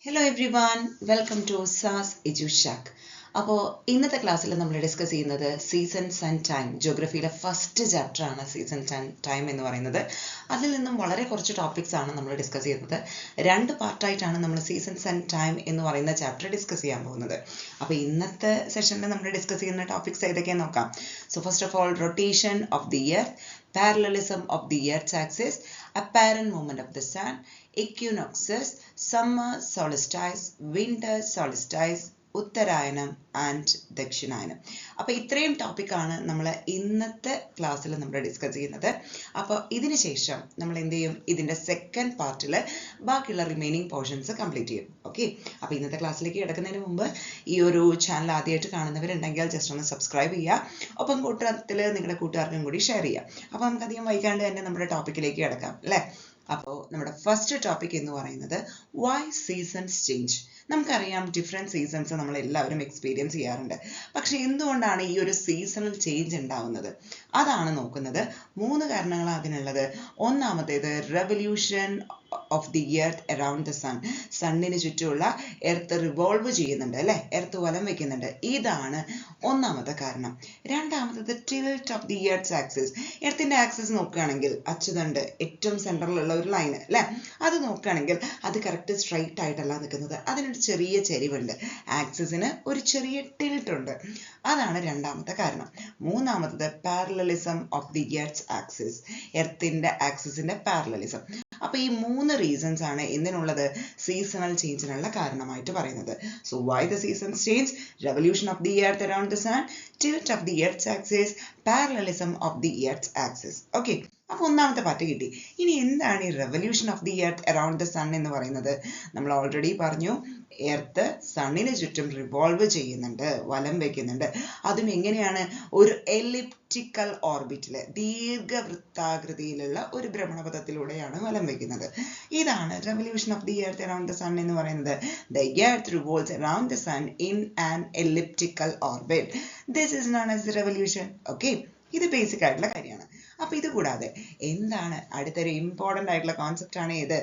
Hello everyone, welcome to SAS EduShack. അപ്പോൾ ഇന്നത്തെ ക്ലാസ്സിൽ നമ്മൾ ഡിസ്കസ് ചെയ്യുന്നത് സീസൺസ് ആൻഡ് ടൈം. ജോഗ്രഫിയിലെ ഫസ്റ്റ് ചാപ്റ്റർ ആണ് സീസൺസ് ആൻഡ് ടൈം എന്ന് പറയുന്നത്. അതിൽ നിന്നും വളരെ കുറച്ച് ടോപ്പിക്സ് ആണ് നമ്മൾ ഡിസ്കസ് ചെയ്യുന്നത്. രണ്ട് പാർട്ടായിട്ടാണ് നമ്മൾ സീസൺസ് ആൻഡ് ടൈം എന്ന് പറയുന്ന ചാപ്റ്റർ ഡിസ്കസ് ചെയ്യാൻ പോകുന്നത്. അപ്പോൾ ഇന്നത്തെ സെഷനിൽ നമ്മൾ ഡിസ്കസ് ചെയ്യുന്ന ടോപ്പിക്സ് ഏതൊക്കെയാണെന്ന് നോക്കാം. So first of all, rotation of the earth, parallelism of the Earth's axis, apparent movement of the sun, equinoxes, summer solstice, winter solstice, ഉത്തരായനം ആൻഡ് ദക്ഷിണായനം. അപ്പോൾ ഇത്രയും ടോപ്പിക്കാണ് നമ്മൾ ഇന്നത്തെ ക്ലാസ്സിൽ നമ്മൾ ഡിസ്കസ് ചെയ്യുന്നത്. അപ്പോൾ ഇതിന് ശേഷം നമ്മൾ എന്ത് ചെയ്യും, ഇതിൻ്റെ സെക്കൻഡ് പാർട്ടിൽ ബാക്കിയുള്ള റിമൈനിങ് പോർഷൻസ് കംപ്ലീറ്റ് ചെയ്യും. ഓക്കെ, അപ്പോൾ ഇന്നത്തെ ക്ലാസ്സിലേക്ക് കിടക്കുന്നതിന് മുമ്പ് ഈ ഒരു ചാനൽ ആദ്യമായിട്ട് കാണുന്നവരുണ്ടെങ്കിൽ ജസ്റ്റ് ഒന്ന് സബ്സ്ക്രൈബ് ചെയ്യുക. ഒപ്പം കൂട്ടത്തിൽ നിങ്ങളുടെ കൂട്ടുകാർക്കും കൂടി ഷെയർ ചെയ്യുക. അപ്പോൾ നമുക്ക് അധികം വൈകാണ്ട് തന്നെ നമ്മുടെ ടോപ്പിക്കിലേക്ക് കിടക്കാം അല്ലേ. അപ്പോൾ നമ്മുടെ ഫസ്റ്റ് ടോപ്പിക് എന്ന് പറയുന്നത് വൈ സീസൺസ് ചേഞ്ച്. നമുക്കറിയാം ഡിഫറെൻറ്റ് സീസൺസ് നമ്മൾ എല്ലാവരും എക്സ്പീരിയൻസ് ചെയ്യാറുണ്ട്. പക്ഷെ എന്തുകൊണ്ടാണ് ഈ ഒരു സീസണൽ ചേഞ്ച് ഉണ്ടാവുന്നത്, അതാണ് നോക്കുന്നത്. 3 കാരണങ്ങളാണ് അതിനുള്ളത്. ഒന്നാമത്തേത് revolution of the earth around the sun. സണ്ണിന് ചുറ്റുമുള്ള എർത്ത് റിവോൾവ് ചെയ്യുന്നുണ്ട് അല്ലേ, എർത്ത് വലം വെക്കുന്നുണ്ട്. ഇതാണ് ഒന്നാമത്തെ കാരണം. രണ്ടാമത്തത് tilt of the earth's axis. എർത്തിന്റെ ആക്സിസ് നോക്കുകയാണെങ്കിൽ അച്ചുതണ്ട് ഏറ്റവും സെൻട്രലിലുള്ള ഒരു ലൈൻ അല്ലേ, അത് നോക്കുകയാണെങ്കിൽ അത് കറക്റ്റ് സ്ട്രൈറ്റ് ആയിട്ടല്ല നിൽക്കുന്നത്, അതിനൊരു ചെറിയ ചെരിവുണ്ട്. ആക്സിസിന് ഒരു ചെറിയ ടിൽറ്റ് ഉണ്ട്. അതാണ് രണ്ടാമത്തെ കാരണം. മൂന്നാമത്തത് parallelism of the earth's axis. എർത്തിന്റെ ആക്സിസിന്റെ പാരലലിസം. അപ്പൊ ഈ 3 റീസൺസ് ആണ് എന്തിനുള്ളത്, സീസണൽ ചേഞ്ചിനുള്ള കാരണമായിട്ട് പറയുന്നത്. So why the seasons change, revolution of the earth around the sun, tilt of the earth's axis, parallelism of the earth's axis. Okay, അപ്പൊ ഒന്നാമത്തെ പാർട്ട് കിട്ടി. ഇനി എന്താണ് ഈ revolution of the earth around the sun എന്ന് പറയുന്നത്? നമ്മൾ already പറഞ്ഞു, എർത്ത് സണ്ണിന് ചുറ്റും റിവോൾവ് ചെയ്യുന്നുണ്ട്, വലം വെക്കുന്നുണ്ട്. അതും എങ്ങനെയാണ്, ഒരു എലിപ്റ്റിക്കൽ ഓർബിറ്റില് ദീർഘവൃത്താകൃതിയിലുള്ള ഒരു ഭ്രമണപഥത്തിലൂടെയാണ് വലം വെക്കുന്നത്. ഇതാണ് revolution of the earth around the sun എന്ന് പറയുന്നത്. The earth revolves around the sun in an elliptical orbit. This is known as revolution. Okay, ഇത് ബേസിക് ആയിട്ടുള്ള കാര്യമാണ്. അപ്പൊ ഇത് കൂടാതെ എന്താണ് അടുത്തൊരു ഇമ്പോർട്ടൻ്റ് ആയിട്ടുള്ള കോൺസെപ്റ്റ് ആണ് ഇത്,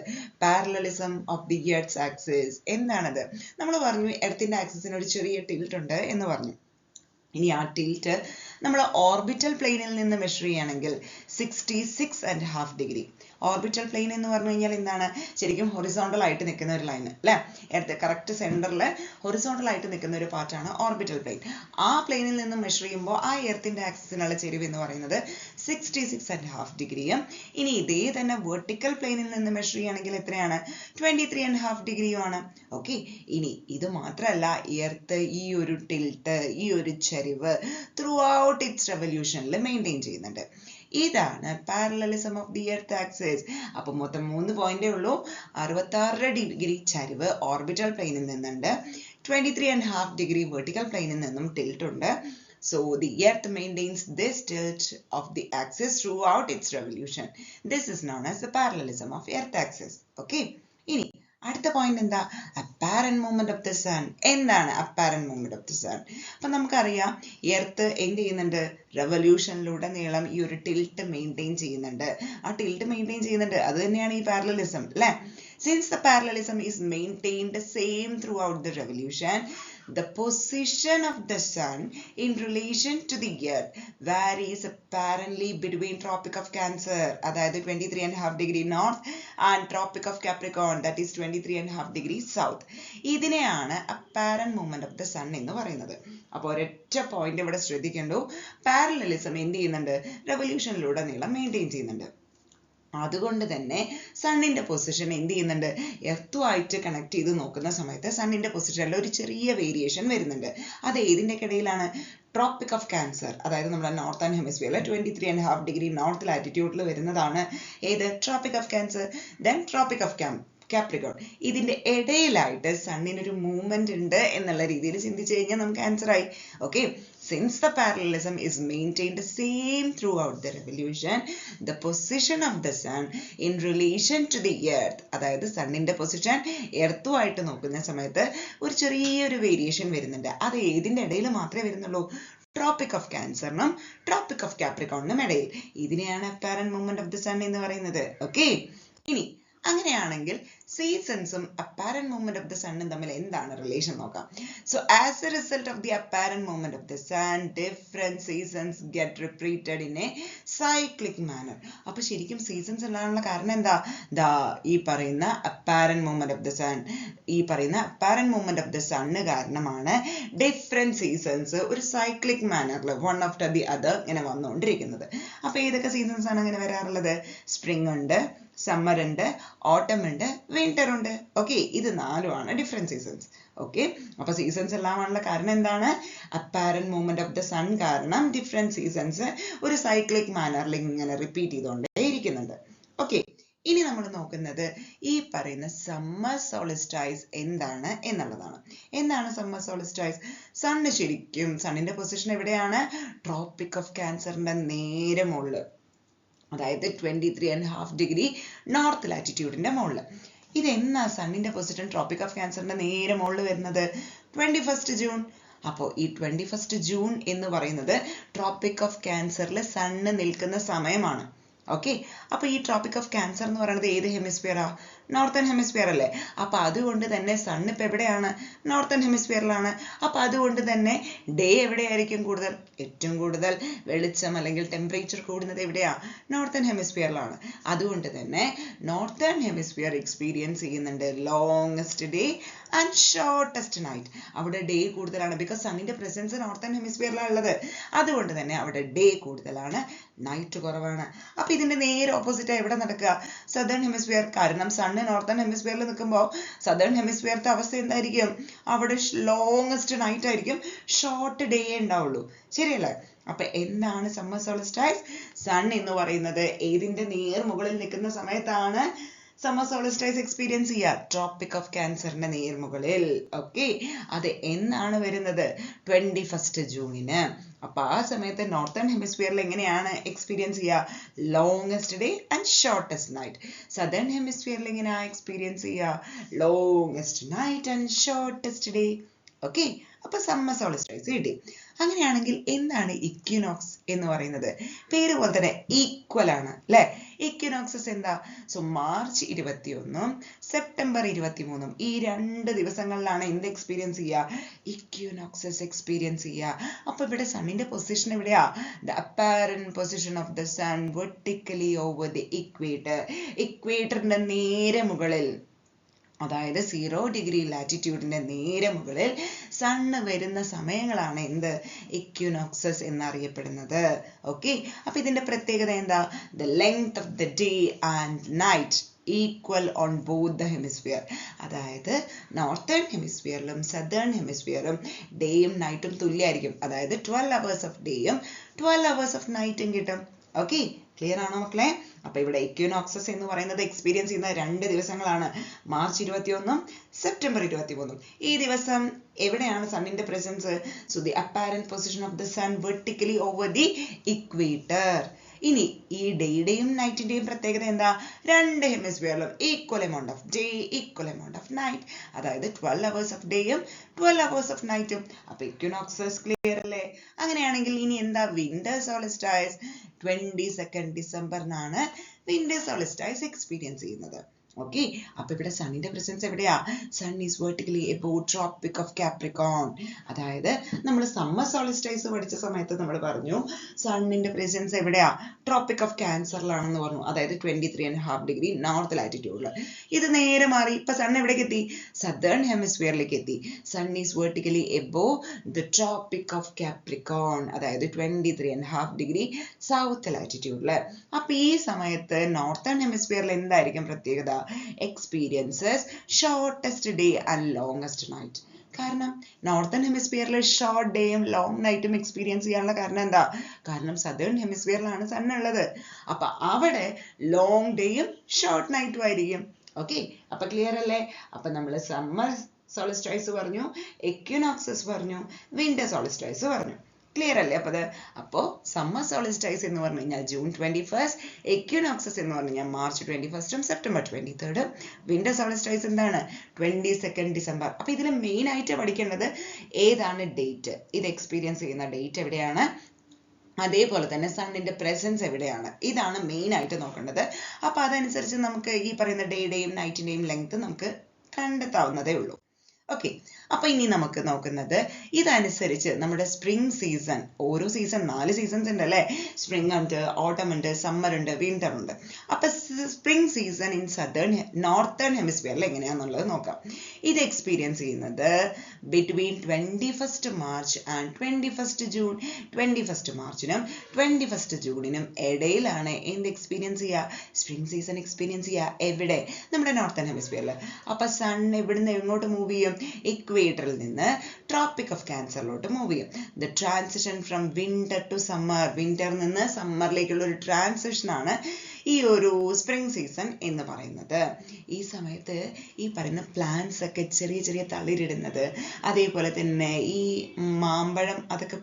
parallelism of the earth's axis. എന്താണത്? നമ്മൾ പറഞ്ഞു എർത്തിന്റെ ആക്സിസിന് ഒരു ചെറിയ ടിൽറ്റ് ഉണ്ട് എന്ന് പറഞ്ഞു. ഇനി ആ ടിൽറ്റ് നമ്മൾ ഓർബിറ്റൽ പ്ലെയിനിൽ നിന്ന് മെഷർ ചെയ്യുകയാണെങ്കിൽ 66.5 ഡിഗ്രി. ഓർബിറ്റൽ പ്ലെയിൻ എന്ന് പറഞ്ഞു കഴിഞ്ഞാൽ എന്താണ്, ശരിക്കും ഹൊറിസോണ്ടൽ ആയിട്ട് നിൽക്കുന്ന ഒരു ലൈൻ അല്ലേ. എർത്ത് കറക്റ്റ് സെന്ററിൽ ഹൊറിസോണ്ടൽ ആയിട്ട് നിൽക്കുന്ന ഒരു പാർട്ടാണ് ഓർബിറ്റൽ പ്ലെയിൻ. ആ പ്ലെയിനിൽ നിന്ന് മെഷർ ചെയ്യുമ്പോൾ ആ എർത്തിന്റെ ആക്സിസിനുള്ള ചെരിവ് എന്ന് പറയുന്നത് 66.5 ഡിഗ്രിയും. ഇനി ഇതേ തന്നെ വെർട്ടിക്കൽ പ്ലെയിനിൽ നിന്ന് മെഷർ ചെയ്യുകയാണെങ്കിൽ എത്രയാണ്, 23.5 ഡിഗ്രിയുമാണ്. ഓക്കെ, ഇനി ഇത് മാത്രമല്ല, എർത്ത് ഈ ഒരു ടിൽറ്റ്, ഈ ഒരു ചെരിവ് ത്രൂ ഔട്ട് ഇറ്റ്സ് റെവല്യൂഷനിൽ മെയിൻറ്റെയിൻ ചെയ്യുന്നുണ്ട്. ഇതാണ് parallelism of the earth axis. അപ്പൊ മൊത്തം 3 പോയിന്റേ ഉള്ളൂ. 66 ഡിഗ്രി ചരിവ് ഓർബിറ്റൽ പ്ലെയിനിൽ നിന്നുണ്ട്, 23.5 ഡിഗ്രി വെർട്ടിക്കൽ പ്ലെയിനിൽ നിന്നും ടിൽറ്റ് ഉണ്ട്. So the earth maintains this tilt of the axis throughout its revolution. This is known as the parallelism of earth axis. Okay, ഇനി അടുത്ത പോയിന്റ് എന്താ, apparent movement of the sun. എന്താണ് apparent movement of the sun? അപ്പൊ നമുക്കറിയാം earth എന്ത് ചെയ്യുന്നുണ്ട്, റെവല്യൂഷനിലൂടെ നീളം ഈ ഒരു ടിൽറ്റ് മെയിൻറ്റെയിൻ ചെയ്യുന്നുണ്ട്. ആ ടിൽറ്റ് മെയിൻറ്റെയിൻ ചെയ്യുന്നുണ്ട്, അത് തന്നെയാണ് ഈ പാരലലിസം അല്ലേ. Since the parallelism is maintained same throughout the revolution, the position of the sun in relation to the earth varies apparently between Tropic of Cancer, അതായത് 23.5 degree north, and Tropic of Capricorn, that is 23.5 degree south. ഇതിനെയാണ് apparent movement of the sun എന്ന് പറയുന്നത്. അപ്പോൾ ഒരൊറ്റ point ഇവിടെ ശ്രദ്ധിക്കേണ്ടു, parallelism എന്ത് ചെയ്യുന്നുണ്ട്, റെവല്യൂഷനിലൂടെ നീളം മെയിൻറ്റെയിൻ ചെയ്യുന്നുണ്ട്. അതുകൊണ്ട് തന്നെ സണ്ണിന്റെ പൊസിഷൻ എന്ത് ചെയ്യുന്നുണ്ട്, എർത്തുമായിട്ട് കണക്ട് ചെയ്ത് നോക്കുന്ന സമയത്ത് സണ്ണിന്റെ പൊസിഷനിൽ ഒരു ചെറിയ വേരിയേഷൻ വരുന്നുണ്ട്. അത് ഏതിൻ്റെ ഇടയിലാണ്, ട്രോപ്പിക് ഓഫ് ക്യാൻസർ, അതായത് നമ്മുടെ നോർത്തേൺ ഹെമിസ്ഫിയറിലെ 23.5 ഡിഗ്രി നോർത്ത് ലാറ്റിറ്റ്യൂഡിൽ വരുന്നതാണ് ഏത്, tropic of cancer. Then tropic of Capricorn. ഇതിന്റെ ഇടയിലായിട്ട് സണ്ണിനൊരു മൂവ്മെന്റ് ഉണ്ട് എന്നുള്ള രീതിയിൽ ചിന്തിച്ചു കഴിഞ്ഞാൽ നമുക്ക് ആൻസർ ആയി. Okay, since the parallelism is maintained same throughout the revolution, the position of the sun in relation to the earth, അതായത് സണ്ണിന്റെ പൊസിഷൻ എർത്തുമായിട്ട് നോക്കുന്ന സമയത്ത് ഒരു ചെറിയൊരു വേരിയേഷൻ വരുന്നുണ്ട്. അത് ഏതിന്റെ ഇടയിൽ മാത്രമേ വരുന്നുള്ളൂ, ട്രോപ്പിക് ഓഫ് ക്യാൻസറിനും ട്രോപ്പിക് ഓഫ് കാപ്രിക്കോണിനും ഇടയിൽ. ഇതിനെയാണ് apparent movement of the sun എന്ന് പറയുന്നത്. ഓക്കെ, ഇനി അങ്ങനെയാണെങ്കിൽ സീസൺസും അപ്പാരന്റ് മൂവ്മെന്റ് ഓഫ് ദ സണ്ണും തമ്മിൽ എന്താണ് റിലേഷൻ നോക്കാം. So as a result of the apparent movement of the sun different seasons get repeated in a cyclic manner. അപ്പൊ ശരിക്കും സീസൺസ് ഉണ്ടാകാനുള്ള കാരണം എന്താ? ഈ പറയുന്ന apparent movement of the sun, ഈ പറയുന്ന apparent movement of the sun കാരണമാണ് ഡിഫറെന്റ് സീസൺസ് ഒരു സൈക്ലിക് മാനറിൽ വൺ ആഫ്റ്റർ ദി അതർ ഇങ്ങനെ വന്നുകൊണ്ടിരിക്കുന്നത്. അപ്പൊ ഏതൊക്കെ സീസൺസ് ആണ് അങ്ങനെ വരാറുള്ളത്? സ്പ്രിംഗ് ഉണ്ട്, സമ്മർ ഉണ്ട്, ഓട്ടം ഉണ്ട്, വിന്റർ ഉണ്ട്. ഓക്കെ, ഇത് നാലുമാണ് ഡിഫറെന്റ് സീസൺസ്. ഓക്കെ, അപ്പൊ സീസൺസ് എല്ലാമാണുള്ള കാരണം എന്താണ്? Apparent movement of the sun കാരണം ഡിഫറെന്റ് സീസൺസ് ഒരു സൈക്ലിക് മാനറിൽ ഇങ്ങനെ റിപ്പീറ്റ് ചെയ്തുകൊണ്ടേ ഇരിക്കുന്നുണ്ട്. ഓക്കെ, ഇനി നമ്മൾ നോക്കുന്നത് ഈ പറയുന്ന സമ്മർ സോളിസ്റ്റൈസ് എന്താണ് എന്നുള്ളതാണ്. എന്താണ് സമ്മർ സോളിസ്റ്റൈസ്? സണ്ണ് ശരിക്കും സണ്ണിന്റെ പൊസിഷൻ എവിടെയാണ്? ട്രോപ്പിക് ഓഫ് ക്യാൻസറിന്റെ നേരെ മുകളിൽ, അതായത് 23.5 ഡിഗ്രി നോർത്ത് ലാറ്റിറ്റ്യൂഡിന്റെ മുകളിൽ. ഇതെന്നാ സണ്ണിന്റെ പൊസിഷൻ ട്രോപ്പിക് ഓഫ് ക്യാൻസറിന്റെ നേരെ മുകളിൽ വരുന്നത്? 21 ജൂൺ. അപ്പോൾ ഈ 21 ജൂൺ എന്ന് പറയുന്നത് ട്രോപ്പിക് ഓഫ് ക്യാൻസറിൽ സണ്ണ് നിൽക്കുന്ന സമയമാണ്. ഓക്കെ, അപ്പൊ ഈ ട്രോപ്പിക് ഓഫ് ക്യാൻസർ എന്ന് പറയുന്നത് ഏത് ഹെമിസ്ഫിയറാ? നോർത്തേൺ ഹെമിസ്ഫിയർ അല്ലേ? അപ്പൊ അതുകൊണ്ട് തന്നെ സൺ ഇപ്പൊ എവിടെയാണ്? നോർത്തേൺ ഹെമിസ്ഫിയറിലാണ്. അപ്പൊ അതുകൊണ്ട് തന്നെ ഡേ എവിടെയായിരിക്കും കൂടുതൽ? ഏറ്റവും കൂടുതൽ വെളിച്ചം അല്ലെങ്കിൽ ടെമ്പറേച്ചർ കൂടുന്നത് എവിടെയാ? നോർത്തേൺ ഹെമിസ്ഫിയറിലാണ്. അതുകൊണ്ട് തന്നെ നോർത്തേൺ ഹെമിസ്ഫിയർ എക്സ്പീരിയൻസ് ചെയ്യുന്നുണ്ട് longest day and shortest night. അവിടെ ഡേ കൂടുതലാണ്, ബിക്കോസ് സണ്ണിന്റെ പ്രസൻസ് നോർത്തേൺ ഹെമിസ്ഫിയറിലാണ് ഉള്ളത്. അതുകൊണ്ട് തന്നെ അവിടെ ഡേ കൂടുതലാണ്, നൈറ്റ് കുറവാണ്. അപ്പൊ ഇതിന്റെ നേരെ ഓപ്പോസിറ്റ് എവിടെ നടക്കുക? Southern hemisphere. കാരണം സണ്ണ് നോർത്തേൺ ഹെമിസ്ഫിയറിൽ നിൽക്കുമ്പോൾ സദേൺ ഹെമിസ്ഫിയറിന്റെ അവസ്ഥ എന്തായിരിക്കും? അവിടെ ലോങ്സ്റ്റ് നൈറ്റ് ആയിരിക്കും, ഷോർട്ട് ഡേ ഉണ്ടാവുള്ളൂ. ശരിയല്ലേ? അപ്പൊ എന്താണ് സമ്മർ സോളിസ്റ്റൈസ്? സൺ എന്ന് പറയുന്നത് ഏതിന്റെ നേർ മുകളിൽ നിൽക്കുന്ന സമയത്താണ് സമ്മർ സോളിസ്റ്റൈസ് എക്സ്പീരിയൻസ് ചെയ്യുക? ട്രോപ്പിക് ഓഫ് ക്യാൻസറിന്റെ നേർമുകളിൽ. ഓക്കെ, അത് എന്നാണ് വരുന്നത്? 21 ജൂണിന്. അപ്പൊ ആ സമയത്ത് നോർത്തേൺ ഹെമിസ്ഫിയറിൽ എങ്ങനെയാണ് എക്സ്പീരിയൻസ് ചെയ്യുക? Longest day and shortest night. Southern ഹെമിസ്ഫിയറിൽ എങ്ങനെയാ എക്സ്പീരിയൻസ് ചെയ്യുക? Longest night and shortest day. Okay, അപ്പൊ സമ്മർ സോളിസ്റ്റൈസ് കിട്ടി. അങ്ങനെയാണെങ്കിൽ എന്താണ് ഇക്വിനോക്സ് എന്ന് പറയുന്നത്? പേര് പോലെ തന്നെ ഈക്വൽ ആണ് അല്ലെ? ഇക്വിനോക്സസ് എന്താ? സോ മാർച്ച് 21 സെപ്റ്റംബർ 23 ഈ 2 ദിവസങ്ങളിലാണ് എന്ത് എക്സ്പീരിയൻസ് ചെയ്യുക? ഇക്വിനോക്സസ് എക്സ്പീരിയൻസ് ചെയ്യുക. അപ്പൊ ഇവിടെ സണ്ണിന്റെ പൊസിഷൻ എവിടെയാ? The apparent position of the sun vertically over the equator. ഇക്വേറ്ററിന്റെ നേരെ മുകളിൽ, അതായത് 0 ഡിഗ്രി ലാറ്റിറ്റ്യൂഡിന്റെ നേരെ മുകളിൽ സണ്ണ് വരുന്ന സമയങ്ങളാണ് എന്ത്? ഇക്വിനോക്സസ് എന്നറിയപ്പെടുന്നത്. ഓക്കെ, അപ്പൊ ഇതിന്റെ പ്രത്യേകത എന്താ? The length of the day and night equal on both the hemisphere. അതായത് നോർത്തേൺ ഹെമിസ്ഫിയറിലും സദേൺ ഹെമിസ്ഫിയറും ഡേയും നൈറ്റും തുല്യമായിരിക്കും. അതായത് 12 hours ഓഫ് ഡേയും 12 hours ഓഫ് നൈറ്റും കിട്ടും. ഓക്കെ, ക്ലിയർ ആണോ മക്കളെ? അപ്പൊ ഇവിടെ ഇക്വിനോക്സസ് എന്ന് പറയുന്നത് എക്സ്പീരിയൻസ് ചെയ്യുന്ന 2 ദിവസങ്ങളാണ്, മാർച്ച് 21 സെപ്റ്റംബർ 23. ഈ ദിവസം എവിടെയാണ് സണ്ണിന്റെ presence? So the apparent position of the sun vertically over the equator. ഇനി ഈ ഡേയുടെയും നൈറ്റിന്റെയും പ്രത്യേകത എന്താ? 2 ഹെമിസ്ഫിയറിലും equal amount of day, equal amount of night. അതായത് 12 hours ഓഫ് ഡേയും 12 hours ഓഫ് നൈറ്റും. അപ്പൊ ഇക്വിനോക്സസ് ക്ലിയർ അല്ലേ? അങ്ങനെയാണെങ്കിൽ ഇനി എന്താ വിന്റർ സോളിസ്റ്റൈസ്? 22 ഡിസംബറിനാണ് വിന്റർ സോളിസ്റ്റൈസ് എക്സ്പീരിയൻസ് ചെയ്യുന്നത്. ഓക്കെ, അപ്പൊ ഇവിടെ സണ്ണിന്റെ പ്രസൻസ് എവിടെയാ? Sun is vertically above tropic of Capricorn. അതായത് നമ്മൾ സമ്മർ സോളിസ്റ്റൈസ് പഠിച്ച സമയത്ത് നമ്മൾ പറഞ്ഞു സണ്ണിന്റെ പ്രസൻസ് എവിടെയാ? ട്രോപ്പിക് ഓഫ് ക്യാൻസറിലാണെന്ന് പറഞ്ഞു. അതായത് 23.5 ഡിഗ്രി നോർത്ത് ലാറ്റിറ്റ്യൂഡിൽ. ഇത് നേരെ മാറി ഇപ്പൊ സൺ എവിടേക്ക് എത്തി? സദേൺ ഹെമിസ്ഫിയറിലേക്ക് എത്തി. Sun is vertically above the tropic of Capricorn, അതായത് 23.5 ഡിഗ്രി സൗത്ത് ലാറ്റിറ്റ്യൂഡിൽ. അപ്പൊ ഈ സമയത്ത് നോർത്തേൺ ഹെമിസ്ഫിയറിൽ എന്തായിരിക്കും പ്രത്യേകത? Experiences shortest day and longest night. കാരണം നോർത്തേൺ ഹെമിസ്ഫിയറിൽ ഷോർട്ട് ഡേയും ലോങ് നൈറ്റും എക്സ്പീരിയൻസ് ചെയ്യാനുള്ള കാരണം എന്താ? കാരണം സദേൺ ഹെമിസ്ഫിയറിലാണ് സൺ ഉള്ളത്. അപ്പൊ അവിടെ ലോങ് ഡേയും ഷോർട്ട് നൈറ്റും ആയിരിക്കും. ഓക്കെ, അപ്പൊ ക്ലിയർ അല്ലേ? അപ്പൊ നമ്മൾ സമ്മർ സോളിസ്റ്റൈസ് പറഞ്ഞു, ഇക്വിനോക്സസ് പറഞ്ഞു, വിന്റർ സോളിസ്റ്റൈസ് പറഞ്ഞു. ക്ലിയർ അല്ലേ? അപ്പോ സമ്മർ സോളിസ്റ്റൈസ് എന്ന് പറഞ്ഞു കഴിഞ്ഞാൽ ജൂൺ 21, ഇക്വിനോക്സസ് എന്ന് പറഞ്ഞു കഴിഞ്ഞാൽ മാർച്ച് 21 സെപ്റ്റംബർ 23. വിന്റർ സോളിസ്റ്റൈസ് എന്താണ്? 22 ഡിസംബർ. അപ്പൊ ഇതിൽ മെയിൻ ആയിട്ട് പഠിക്കേണ്ടത് ഏതാണ് ഡേറ്റ്? ഇത് എക്സ്പീരിയൻസ് ചെയ്യുന്ന ഡേറ്റ് എവിടെയാണ്? അതേപോലെ തന്നെ സണ്ണിന്റെ പ്രസൻസ് എവിടെയാണ്, ഇതാണ് മെയിൻ ആയിട്ട് നോക്കേണ്ടത്. അപ്പൊ അതനുസരിച്ച് നമുക്ക് ഈ പറയുന്ന ഡേയുടെയും നൈറ്റിന്റെയും ലെങ്ത് നമുക്ക് കണ്ടെത്താവുന്നതേ ഉള്ളൂ. ഓക്കെ, അപ്പൊ ഇനി നമുക്ക് നോക്കുന്നത് ഇതനുസരിച്ച് നമ്മുടെ സ്പ്രിംഗ് സീസൺ, ഓരോ സീസൺ 4 സീസൺസ് ഉണ്ട് അല്ലേ? സ്പ്രിംഗ് ഉണ്ട്, ഓട്ടം ഉണ്ട്, സമ്മർ ഉണ്ട്, വിന്റർ ഉണ്ട്. അപ്പൊ സ്പ്രിംഗ് സീസൺ ഇൻ നോർത്തേൺ ഹെമിസ്ഫിയറിൽ എങ്ങനെയാണെന്നുള്ളത് നോക്കാം. ഇത് എക്സ്പീരിയൻസ് ചെയ്യുന്നത് between 21st March and 21st June. 21st മാർച്ചിനും 21st ജൂണിനും ഇടയിലാണ് എന്ത് എക്സ്പീരിയൻസ് ചെയ്യുക? സ്പ്രിംഗ് സീസൺ എക്സ്പീരിയൻസ് ചെയ്യുക. എവിടെ? നമ്മുടെ നോർത്തേൺ ഹെമിസ്ഫിയറിൽ. അപ്പൊ സൺ ഇവിടുന്ന് എങ്ങോട്ട് മൂവ് ചെയ്യും? ഇക്വേറ്ററിൽ നിന്ന് ട്രോപ്പിക് ഓഫ് ക്യാൻസറിലോട്ട് മൂവ് ചെയ്യും. The transition from winter to summer, വിന്ററിൽ നിന്ന് സമ്മറിലേക്കുള്ള ഒരു ട്രാൻസിഷൻ ആണ് ഈ ഒരു സ്പ്രിംഗ് സീസൺ എന്ന് പറയുന്നത്. ഈ സമയത്ത് ഈ പറയുന്ന പ്ലാന്റ്സ് ഒക്കെ ചെറിയ ചെറിയ തളിരിടുന്നത്, അതേപോലെ തന്നെ ഈ മാമ്പഴം അതൊക്കെ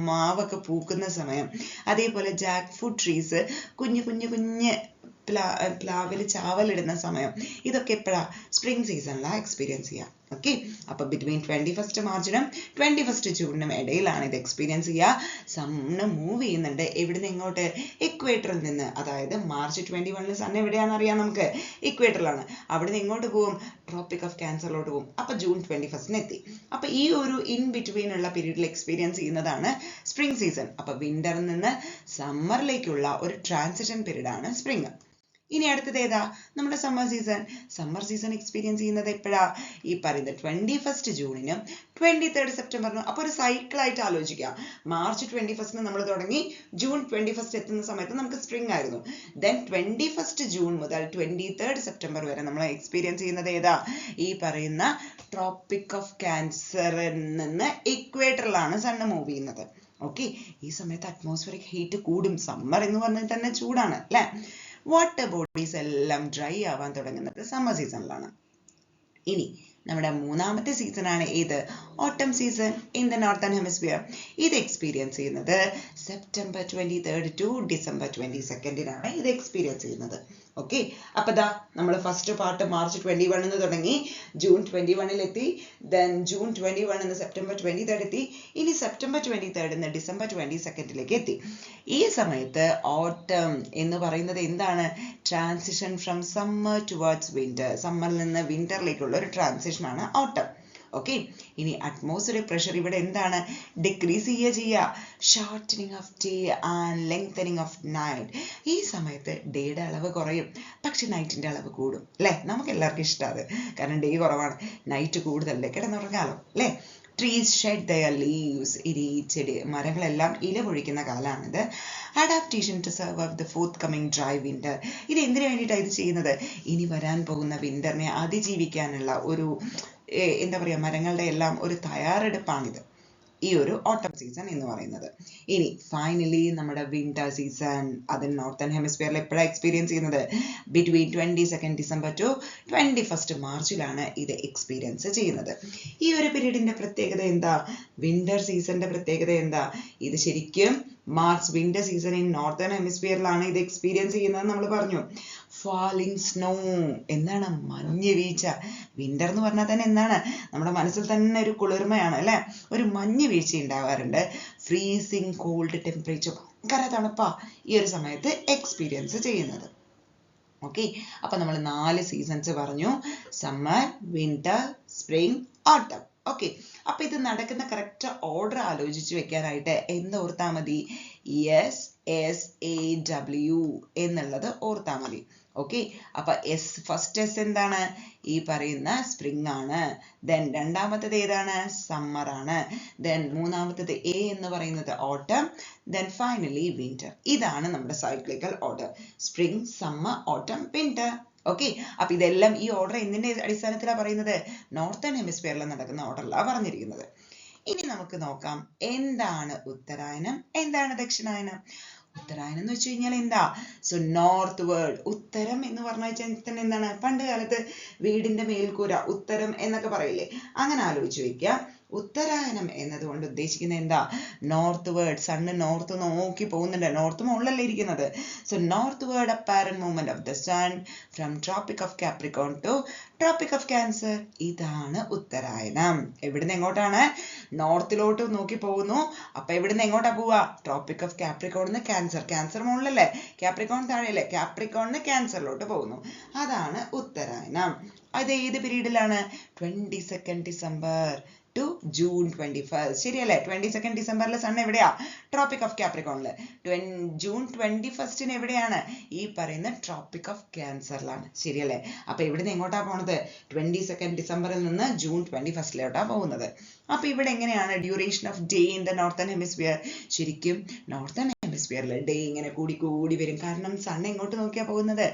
മാവൊക്കെ പൂക്കുന്ന സമയം, അതേപോലെ ജാക്ക് ഫ്രൂട്ട് ട്രീസ് കുഞ്ഞു കുഞ്ഞു കുഞ്ഞ് പ്ലാവിൽ ചാവലിടുന്ന സമയം, ഇതൊക്കെ എപ്പോഴാ? സ്പ്രിംഗ് സീസണിലാണ് എക്സ്പീരിയൻസ് ചെയ്യുക. ഓക്കെ, അപ്പൊ ബിറ്റ്വീൻ 21st മാർച്ചിനും 21st ജൂണിനും ഇടയിലാണ് ഇത് എക്സ്പീരിയൻസ് ചെയ്യുക. സണ്ണ് മൂവ് ചെയ്യുന്നുണ്ട്. എവിടുന്ന് എങ്ങോട്ട്? ഇക്വേറ്ററിൽ നിന്ന്. അതായത് മാർച്ച് 21 സൺ എവിടെയാണെന്ന് അറിയാം നമുക്ക്, ഇക്വേറ്ററിലാണ്. അവിടുന്ന് എങ്ങോട്ട് പോകും? ട്രോപ്പിക് ഓഫ് ക്യാൻസറിലോട്ട് പോകും. അപ്പൊ ജൂൺ 21 എത്തി. അപ്പൊ ഈ ഒരു ഇൻ ബിറ്റ്വീൻ ഉള്ള പീരീഡിൽ എക്സ്പീരിയൻസ് ചെയ്യുന്നതാണ് സ്പ്രിംഗ് സീസൺ. അപ്പൊ വിന്ററിൽ നിന്ന് സമ്മറിലേക്കുള്ള ഒരു ട്രാൻസിഷൻ പീരീഡ് ആണ് സ്പ്രിംഗ്. ഇനി അടുത്തത് ഏതാ? നമ്മുടെ summer season. Summer season experience ചെയ്യുന്നത് എപ്പോഴാ? ഈ പറയുന്നത് 21st ജൂണിനും 23rd സെപ്റ്റംബറിനും. അപ്പോൾ ഒരു സൈക്കിളായിട്ട് ആലോചിക്കാം. മാർച്ച് 21 നമ്മൾ തുടങ്ങി, ജൂൺ 21 എത്തുന്ന സമയത്ത് നമുക്ക് സ്പ്രിംഗ് ആയിരുന്നു. ദെൻ 21st ജൂൺ മുതൽ 23rd സെപ്റ്റംബർ വരെ നമ്മൾ എക്സ്പീരിയൻസ് ചെയ്യുന്നത് ഏതാ? ഈ പറയുന്ന ട്രോപ്പിക് ഓഫ് ക്യാൻസറിൽ നിന്ന് ഇക്വേറ്ററിലാണ് സണ്ണ് മൂവ് ചെയ്യുന്നത്. ഓക്കെ, ഈ സമയത്ത് അറ്റ്മോസ്ഫിയറിക് ഹീറ്റ് കൂടും. സമ്മർ എന്ന് പറഞ്ഞാൽ തന്നെ ചൂടാണ് അല്ലേ? വാട്ടർ ബോഡീസ് എല്ലാം ഡ്രൈ ആവാൻ തുടങ്ങുന്നത് സമ്മർ സീസണിലാണ്. ഇനി നമ്മുടെ മൂന്നാമത്തെ സീസൺ ആണ് ഏത്? Autumn season in the northern hemisphere. ഇത് എക്സ്പീരിയൻസ് ചെയ്യുന്നത് September 23rd to December 22nd ഇത് എക്സ്പീരിയൻസ് ചെയ്യുന്നത്. ഓക്കെ, അപ്പൊ ദാ നമ്മൾ ഫസ്റ്റ് പാർട്ട് മാർച്ച് 21 തുടങ്ങി, ജൂൺ 21 എത്തി, ദെൻ ജൂൺ 21 സെപ്റ്റംബർ 23rd എത്തി, ഇനി സെപ്റ്റംബർ 23rd ഡിസംബർ 22nd എത്തി. ഈ സമയത്ത് ഓട്ടം എന്ന് പറയുന്നത് എന്താണ്? Transition from summer towards winter. സമ്മറിൽ നിന്ന് വിന്ററിലേക്കുള്ള ഒരു ട്രാൻസിഷൻ ആണ് ഓട്ടം. ഓക്കെ, ഇനി അറ്റ്മോസ്ഫിയറിക് പ്രഷർ ഇവിടെ എന്താണ്? ഡിക്രീസ് ചെയ്യുക. Shortening off day and lengthening of night. ഈ സമയത്ത് ഡേയുടെ അളവ് കുറയും, പക്ഷെ നൈറ്റിന്റെ അളവ് കൂടും അല്ലേ? നമുക്ക് എല്ലാവർക്കും ഇഷ്ടമാണ്, കാരണം ഡേ കുറവാണ്, നൈറ്റ് കൂടുതലല്ലേ, കിടന്നുറങ്ങാലോ അല്ലേ? Trees shed their leaves. ഈ ചെടി മരങ്ങളെല്ലാം ഇല പൊഴിക്കുന്ന കാലമാണിത്. Adaptation to survive of the forthcoming dry winter. ഇത് എന്തിനു വേണ്ടിയിട്ടാണ് ഇത് ചെയ്യുന്നത്? ഇനി വരാൻ പോകുന്ന വിന്ററിനെ അതിജീവിക്കാനുള്ള ഒരു എന്താ പറയുക, മരങ്ങളുടെ എല്ലാം ഒരു തയ്യാറെടുപ്പാണിത്, ഈ ഒരു ഓട്ടം സീസൺ എന്ന് പറയുന്നത്. ഇനി ഫൈനലി നമ്മുടെ വിന്റർ സീസൺ, അതിന് നോർത്തേൺ ഹെമിസ്ഫിയറിൽ എപ്പോഴാണ് എക്സ്പീരിയൻസ് ചെയ്യുന്നത്? Between 22nd December two 21st മാർച്ചിലാണ് ഇത് എക്സ്പീരിയൻസ് ചെയ്യുന്നത്. ഈ ഒരു പീരീഡിന്റെ പ്രത്യേകത എന്താ? വിന്റർ സീസണിന്റെ പ്രത്യേകത എന്താ? ഇത് ശരിക്കും March winter season in northern ഹെമിസ്ഫിയറിലാണ് ഇത് എക്സ്പീരിയൻസ് ചെയ്യുന്നത് നമ്മൾ പറഞ്ഞു. ഫാളിങ് സ്നോ, എന്താണ്? മഞ്ഞ് വീഴ്ച. വിന്റർ എന്ന് പറഞ്ഞാൽ തന്നെ എന്താണ്? നമ്മുടെ മനസ്സിൽ തന്നെ ഒരു കുളിർമയാണ് അല്ലെ? ഒരു മഞ്ഞ് വീഴ്ച ഉണ്ടാവാറുണ്ട്. ഫ്രീസിങ് കോൾഡ് ടെമ്പറേച്ചർ, ഭയങ്കര തണുപ്പാ ഈ ഒരു സമയത്ത് എക്സ്പീരിയൻസ് ചെയ്യുന്നത്. ഓക്കെ, അപ്പൊ നമ്മൾ 4 സീസൺസ് പറഞ്ഞു: സമ്മർ, വിന്റർ, സ്പ്രിംഗ്, ഓട്ടം. ഓക്കെ, അപ്പൊ ഇത് നടക്കുന്ന കറക്റ്റ് ഓർഡർ ആലോചിച്ച് വെക്കാനായിട്ട് എന്തോർത്താ മതി? SSAW എന്നുള്ളത് ഓർത്താ മതി. ഓക്കെ, അപ്പൊ ഫസ്റ്റ് എസ് എന്താണ്? ഈ പറയുന്ന സ്പ്രിംഗ് ആണ്. ദെൻ രണ്ടാമത്തത് ഏതാണ്? സമ്മർ ആണ്. ദെൻ മൂന്നാമത്തത് എ എന്ന് പറയുന്നത് ഓട്ടം. Then finally winter. ഇതാണ് നമ്മുടെ സൈക്ലിക്കൽ ഓർഡർ: സ്പ്രിംഗ്, സമ്മർ, ഓട്ടം, വിന്റർ. ഓക്കെ, അപ്പൊ ഇതെല്ലാം ഈ ഓർഡർ എന്തിന്റെ അടിസ്ഥാനത്തിലാണ് പറയുന്നത്? നോർത്തേൺ ഹെമിസ്ഫിയറിൽ നടക്കുന്ന ഓർഡറിലാണ് പറഞ്ഞിരിക്കുന്നത്. ഇനി നമുക്ക് നോക്കാം എന്താണ് ഉത്തരായനം, എന്താണ് ദക്ഷിണായനം. ഉത്തരായനം എന്ന് വെച്ച് കഴിഞ്ഞാൽ എന്താ? So north word. ഉത്തരം എന്ന് പറഞ്ഞാൽ തന്നെ എന്താണ്? പണ്ട് കാലത്ത് വീടിന്റെ മേൽക്കൂര ഉത്തരം എന്നൊക്കെ പറയില്ലേ, അങ്ങനെ ആലോചിച്ച് വെക്കുക. ഉത്തരായനം എന്നതുകൊണ്ട് ഉദ്ദേശിക്കുന്നത് എന്താ? North word. സണ്ണ് നോർത്ത് നോക്കി പോകുന്നുണ്ട്. നോർത്ത് മുകളിലല്ലേ ഇരിക്കുന്നത്. So northward apparent movement of the sun from tropic of Capricorn to tropic of cancer. ഇതാണ് ഉത്തരായനം. എവിടുന്ന് എങ്ങോട്ടാണ്? നോർത്തിലോട്ട് നോക്കി പോകുന്നു. അപ്പൊ എവിടുന്ന് എങ്ങോട്ടാ പോവാ? ട്രോപ്പിക് ഓഫ് കാപ്രിക്കോണിന്ന് ക്യാൻസർ. ക്യാൻസർ മുകളിലല്ലേ, കാപ്രിക്കോൺ താഴെയല്ലേ, കാപ്രിക്കോണിന്ന് ക്യാൻസറിലോട്ട് പോകുന്നു. അതാണ് ഉത്തരായനം. അത് ഏത് പീരീഡിലാണ്? 22nd December two June 21st. ശരിയല്ലേ? 22nd ഡിസംബറിൽ സൺ എവിടെയാ? Tropic of കാപ്രിക്കോണില്. ജൂൺ 21st എവിടെയാണ്? ഈ പറയുന്ന ട്രോപ്പിക് ഓഫ് ക്യാൻസറിലാണ്. ശരിയല്ലേ? അപ്പൊ ഇവിടുന്ന് എങ്ങോട്ടാ പോണത്? 22nd ഡിസംബറിൽ നിന്ന് ജൂൺ 21st പോകുന്നത്. അപ്പൊ ഇവിടെ എങ്ങനെയാണ് duration off day in the northern hemisphere? ശരിക്കും നോർത്തേൺ ഹെമിസ്ഫിയറിൽ ഡേ ഇങ്ങനെ കൂടി കൂടി വരും. കാരണം സൺ എങ്ങോട്ട് നോക്കിയാ പോകുന്നത്?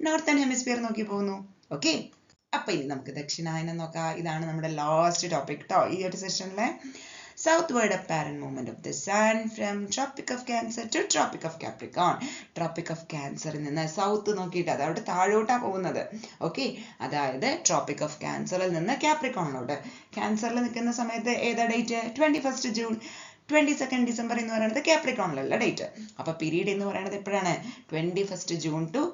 നോർത്തേൺ ഹെമിസ്ഫിയർ നോക്കി പോകുന്നു. ഓക്കെ, അപ്പൊ ഇനി നമുക്ക് ദക്ഷിണായനം നോക്കാം. ഇതാണ് നമ്മുടെ ലാസ്റ്റ് ടോപ്പിക് കേട്ടോ ഈ ഒരു സെഷനിലെ. Southward apparent movement of the sun from Tropic of Cancer to Tropic of Capricorn. Tropic of Cancer നിന്ന് സൗത്ത് നോക്കിയിട്ട് അത് അവിടെ താഴോട്ടാ പോകുന്നത്. ഓക്കെ, അതായത് ട്രോപ്പിക് ഓഫ് ക്യാൻസറിൽ നിന്ന് കാപ്രിക്കോണിലോട്ട്. ക്യാൻസറിൽ നിൽക്കുന്ന സമയത്ത് ഏതാ date? 21st June. 22nd December എന്ന് പറയുന്നത് കാപ്രിക്കോണിലുള്ള ഡേറ്റ്. അപ്പൊ പീരീഡ് എന്ന് പറയുന്നത് എപ്പോഴാണ്? 21st June to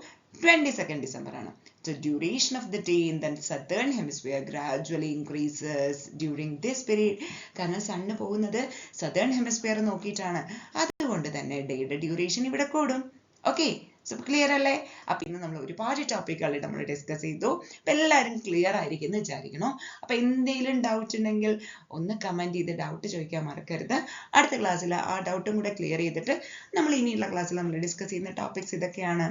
22nd December ആണ്. The duration of the day in the southern hemisphere gradually increases during this period. കാരണം സണ്ണ് പോകുന്നത് southern hemisphere നോക്കിയിട്ടാണ്. അതുകൊണ്ട് തന്നെ ഡേയുടെ ഡ്യൂറേഷൻ ഇവിടെ കൂടും. ഓക്കെ, സോ ക്ലിയർ അല്ലേ? അപ്പൊ ഇന്ന് നമ്മൾ ഒരുപാട് ടോപ്പിക്കുകൾ നമ്മൾ ഡിസ്കസ് ചെയ്തു. അപ്പൊ എല്ലാവരും ക്ലിയർ ആയിരിക്കും എന്ന് വിചാരിക്കണം. അപ്പൊ എന്തെങ്കിലും ഡൗട്ട് ഉണ്ടെങ്കിൽ ഒന്ന് കമന്റ് ചെയ്ത് ഡൗട്ട് ചോദിക്കാൻ മറക്കരുത്. അടുത്ത ക്ലാസ്സിൽ ആ ഡൗട്ടും കൂടെ ക്ലിയർ ചെയ്തിട്ട് നമ്മൾ ഇനിയുള്ള ക്ലാസ്സിൽ നമ്മൾ ഡിസ്കസ് ചെയ്യുന്ന ടോപ്പിക്സ് ഇതൊക്കെയാണ്.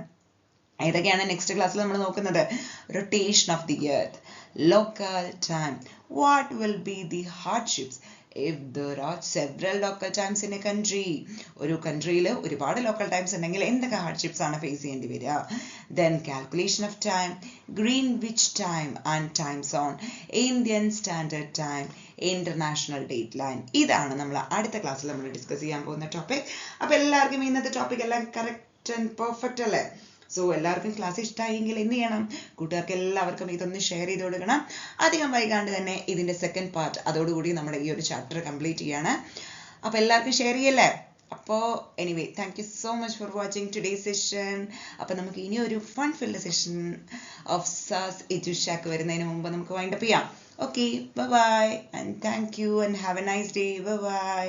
ഏതൊക്കെയാണ് നെക്സ്റ്റ് ക്ലാസ്സിൽ നമ്മൾ നോക്കുന്നത്? Rotation of the earth, local time, what will be the hardships if there are several local times in a country. ഒരു കൺട്രിയിൽ ഒരുപാട് ലോക്കൽ ടൈംസ് ഉണ്ടെങ്കിൽ എന്തൊക്കെ ഹാർഡ്ഷിപ്സ് ആണ് ഫേസ് ചെയ്യേണ്ടി വരിക? Then calculation of time, Greenwich time and time zone, Indian standard time, international dateline. ഇതാണ് നമ്മൾ അടുത്ത ക്ലാസ്സിൽ നമ്മൾ ഡിസ്കസ് ചെയ്യാൻ പോകുന്ന ടോപ്പിക്. അപ്പൊ എല്ലാവർക്കും ഇന്നത്തെ ടോപ്പിക് എല്ലാം കറക്റ്റ് ആൻഡ് പെർഫെക്റ്റ് അല്ലേ? സോ എല്ലാവർക്കും ക്ലാസ് ഇഷ്ടമായെങ്കിൽ എന്ത് ചെയ്യണം? കൂട്ടുകാർക്ക് എല്ലാവർക്കും ഇതൊന്ന് ഷെയർ ചെയ്ത് കൊടുക്കണം. അധികം വൈകാണ്ട് തന്നെ ഇതിന്റെ സെക്കൻഡ് പാർട്ട് അതോടുകൂടി നമ്മുടെ ഈ ഒരു ചാപ്റ്റർ കംപ്ലീറ്റ് ചെയ്യാണ്. അപ്പൊ എല്ലാവർക്കും ഷെയർ ചെയ്യല്ലേ? അപ്പോൾ anyway thank you so much for watching today session. അപ്പം നമുക്ക് ഇനി ഒരു ഫൺ ഫിൽഡ് സെഷൻ ഓഫ് സാസ് എജുഷാക്ക് വരുന്നതിന് മുമ്പ് നമുക്ക് വൈൻഡപ്പ് ചെയ്യാം. Okay, bye bye and thank you and have A nice day. Bye bye.